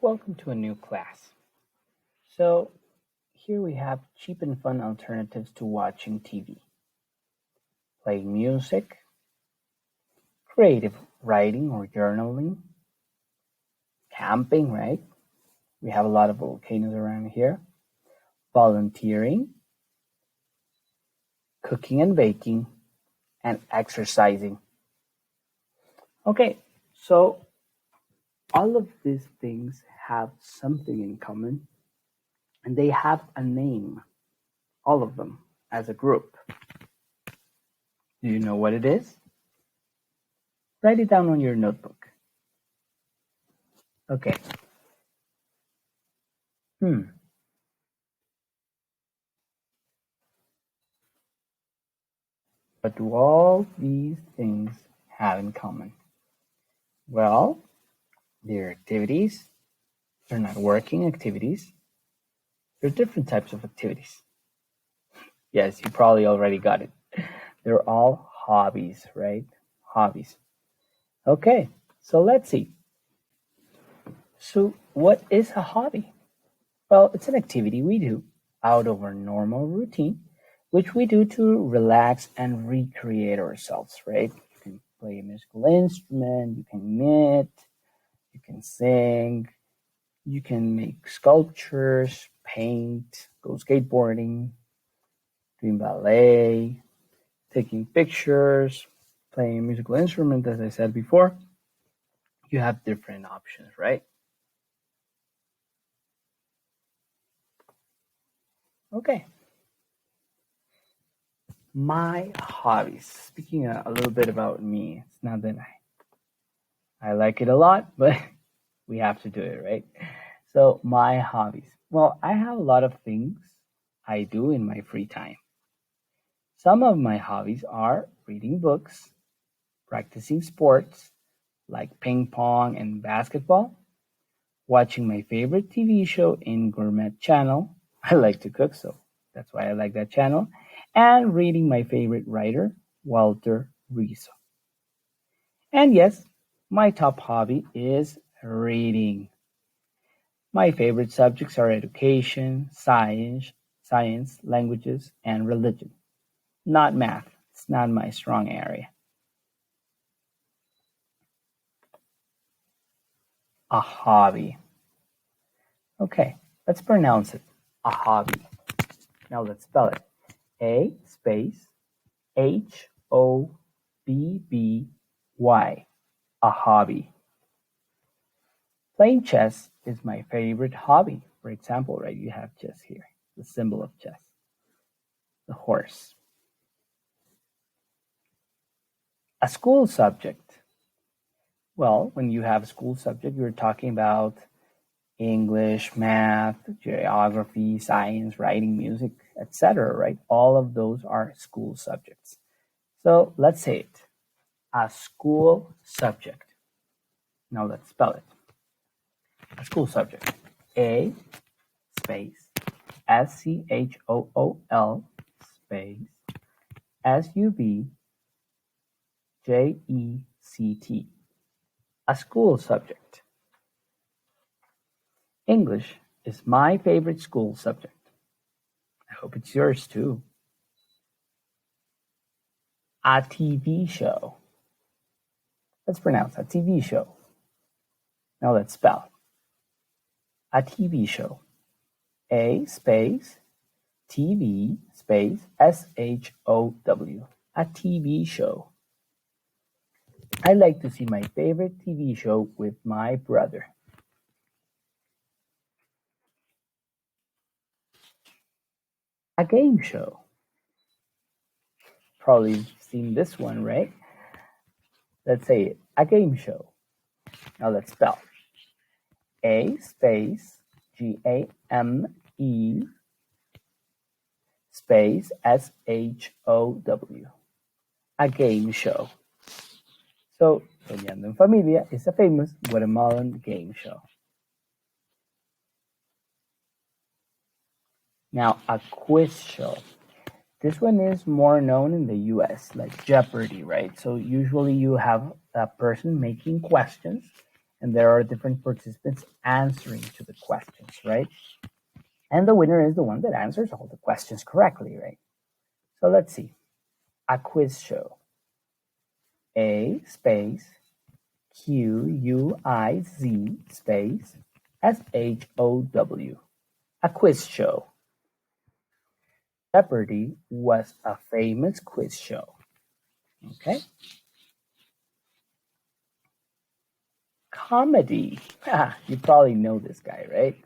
Welcome to a new class. So, here we have cheap and fun alternatives to watching TV, playing music, creative writing or journaling, camping, right? We have a lot of volcanoes around here, volunteering, cooking and baking, and exercising. Okay, so all of these things have something in common, and they have a name, all of them, as a group. Do you know what it is? Write it down on your notebook. Okay. Hmm. What do all these things have in common? Well, they're activities. They're not working activities. They're different types of activities. Yes, you probably already got it. They're all hobbies, right? Hobbies. Okay, so let's see. So, what is a hobby? Well, it's an activity we do out of our normal routine, which we do to relax and recreate ourselves, right? You can play a musical instrument, you can knit, you can sing, you can make sculptures, paint, go skateboarding, doing ballet, taking pictures, playing a musical instrument, as I said before. You have different options, right? Okay. My hobbies. Speaking a little bit about me, it's not that I like it a lot, but we have to do it, right? So, my hobbies. Well, I have a lot of things I do in my free time. Some of my hobbies are reading books, practicing sports like ping pong and basketball, watching my favorite TV show in Gourmet Channel. I like to cook, so that's why I like that channel, and reading my favorite writer, Walter Rizzo. And yes, my top hobby is reading. My favorite subjects are education, science, languages, and religion. Not math. It's not my strong area. A hobby. Okay, let's pronounce it. A hobby. Now let's spell it. A space HOBBY. A hobby. Playing chess is my favorite hobby. For example, right, you have chess here, the symbol of chess, the horse. A school subject. Well, when you have a school subject, you're talking about English, math, geography, science, writing, music, etc., right? All of those are school subjects. So let's say it. A school subject. Now let's spell it. A school subject. A space SCHOOL space SUBJECT. A school subject. English is my favorite school subject. I hope it's yours too. A TV show. Let's pronounce a TV show. Now let's spell. A TV show. A space TV space SHOW. A TV show. I like to see my favorite TV show with my brother. A game show. Probably seen this one, right? Let's say it. A game show. Now let's spell. A space GAME space SHOW. A game show. So, Soñando en Familia is a famous Guatemalan game show. Now, a quiz show. This one is more known in the US, like Jeopardy, right? So, usually you have a person making questions, and there are different participants answering to the questions, right? And the winner is the one that answers all the questions correctly, right? So let's see. A quiz show. A space QUIZ space SHOW. A quiz show. Jeopardy was a famous quiz show. Okay. Comedy. You probably know this guy, right?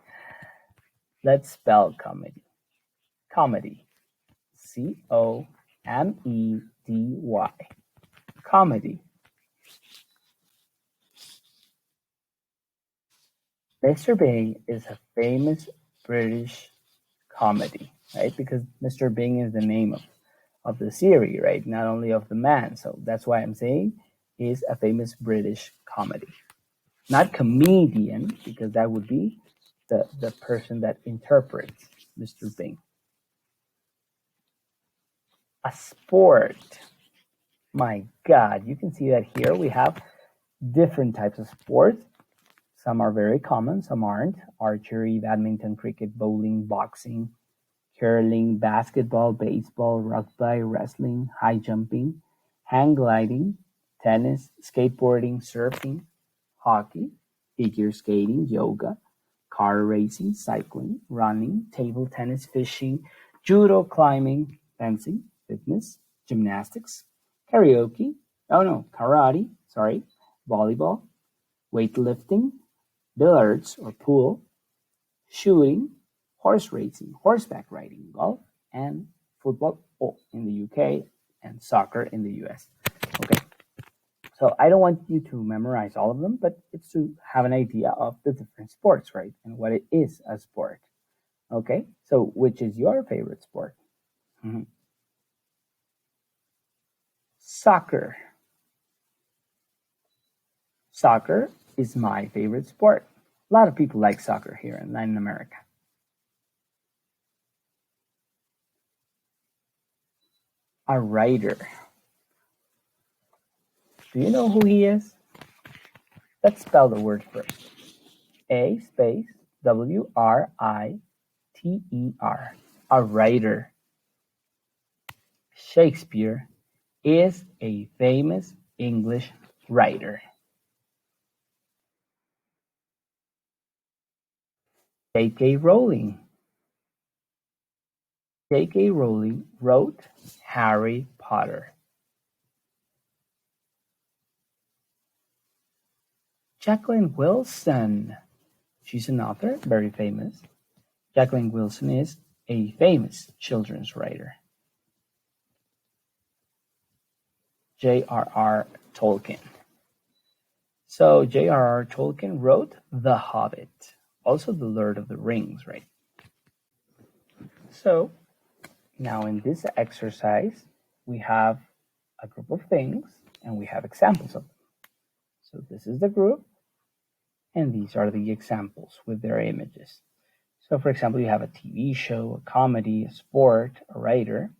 Let's spell comedy. Comedy. COMEDY. Comedy. Mr. Bing is a famous British comedy, right? Because Mr. Bing is the name of the series, right? Not only of the man. So that's why I'm saying is a famous British comedy. Not comedian, because that would be the person that interprets Mr. Bing. A sport. My God, you can see that here we have different types of sports. Some are very common, some aren't. Archery, badminton, cricket, bowling, boxing, curling, basketball, baseball, rugby, wrestling, high jumping, hang gliding, tennis, skateboarding, surfing, hockey, figure skating, yoga, car racing, cycling, running, table tennis, fishing, judo, climbing, fencing, fitness, gymnastics, karaoke, karate, volleyball, weightlifting, billiards or pool, shooting, horse racing, horseback riding, golf, and football in the UK and soccer in the US. Okay, so I don't want you to memorize all of them, but it's to have an idea of the different sports, right? And what it is a sport. Okay, so which is your favorite sport? Mm-hmm. Soccer. Soccer is my favorite sport. A lot of people like soccer here in Latin America. A writer. Do you know who he is? Let's spell the word first. A space WRITER. A writer. Shakespeare is a famous English writer. J.K. Rowling. J.K. Rowling wrote Harry Potter. Jacqueline Wilson. She's an author, very famous. Jacqueline Wilson is a famous children's writer. J.R.R. Tolkien. So J.R.R. Tolkien wrote The Hobbit, also The Lord of the Rings, right? So now in this exercise, we have a group of things and we have examples of them. So this is the group and these are the examples with their images. So for example, you have a TV show, a comedy, a sport, a writer,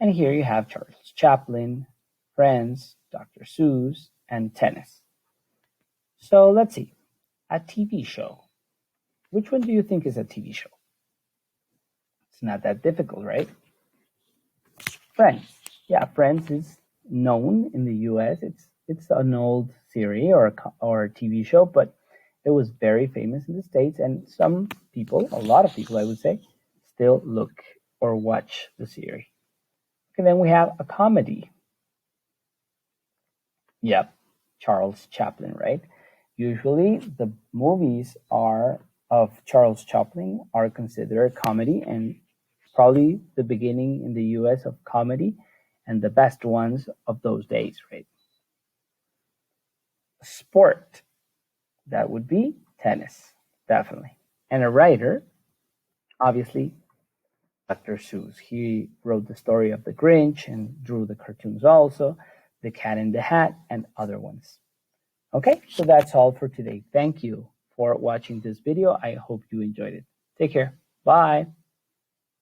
and here you have Charles Chaplin, Friends, Dr. Seuss, and tennis. So let's see, a TV show. Which one do you think is a TV show? It's not that difficult, right? Friends. Yeah, Friends is known in the US. It's an old series or a TV show, but it was very famous in the States, and some people, a lot of people I would say, still look or watch the series. And then we have a comedy. Yep, Charles Chaplin, right? Usually the movies of Charles Chaplin are considered comedy, and probably the beginning in the US of comedy and the best ones of those days, right? Sport, that would be tennis, definitely. And a writer, obviously, Dr. Seuss. He wrote the story of the Grinch and drew the cartoons also, The Cat in the Hat, and other ones. Okay, so that's all for today. Thank you for watching this video. I hope you enjoyed it. Take care. Bye.